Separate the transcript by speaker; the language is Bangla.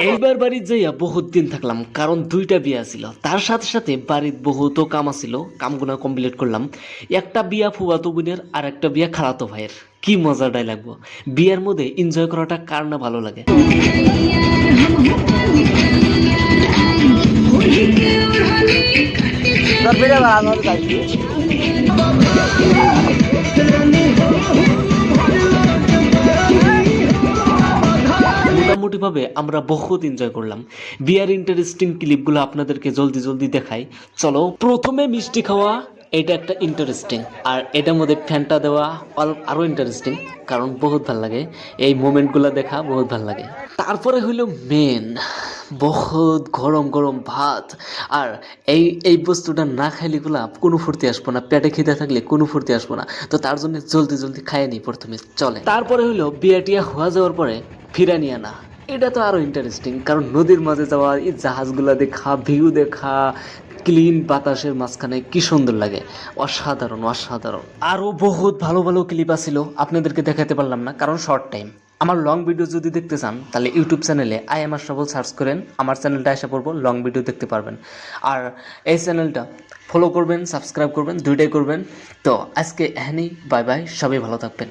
Speaker 1: এইবার বাড়ির যাইয়া বহুত দিন থাকলাম, কারণ দুইটা বিয়া ছিল। তার সাথে সাথে বাড়ির বহুত কাম আছিল, কামগুনা কমপ্লিট করলাম। একটা বিয়া ফুয়াতো বোনের আর একটা বিয়া খালাতো ভাইয়ের। কি মজাটাই লাগবো। বিয়ার মধ্যে এনজয় করাটা কার না ভালো লাগে। মোটামুটিভাবে আমরা বহুত এনজয় করলাম। বিয়ার ইন্টারেস্টিং ক্লিপগুলো আপনাদেরকে জলদি জলদি দেখাই। চলো, প্রথমে মিষ্টি খাওয়া, এটা একটা ইন্টারেস্টিং। আর এটার মধ্যে ফ্যানটা দেওয়া আরও ইন্টারেস্টিং, কারণ বহুত ভাল লাগে এই মোমেন্টগুলো দেখা, বহুত ভাল লাগে। তারপরে হইল মেন, বহুত গরম গরম ভাত। আর এই বস্তুটা না খাইলে গুলা কোনো ফুর্তি আসবো না, পেটে খিদে থাকলে কোনো ফুর্তি আসবো না। তো তার জন্য জলদি জলদি খাইয়ে নিই প্রথমে, চলে। তারপরে হইলো বিয়া টিয়া হওয়া যাওয়ার পরে ফিরানি আনা। এটা তো আরো ইন্টারেস্টিং, কারণ নদীর মাঝে যাওয়া, এই জাহাজগুলা দেখা, ভিউ দেখা, ক্লিন বাতাসের মাঝখানে কি সুন্দর লাগে। অসাধারণ অসাধারণ। আরো বহুত ভালো ভালো ক্লিপ আছিল, আপনাদেরকে দেখাতে পারলাম না কারণ শর্ট টাইম। আমার লং ভিডিও যদি দেখতে চান তাহলে ইউটিউব চ্যানেলে আই এম আশরাফুল সার্চ করেন, আমার চ্যানেলটা এসে পড়বো, লং ভিডিও দেখতে পারবেন। আর এই চ্যানেলটা ফলো করবেন, সাবস্ক্রাইব করবেন, দুইটাই করবেন। তো আজকে এখানেই, বাই বাই, সবাই ভালো থাকবেন।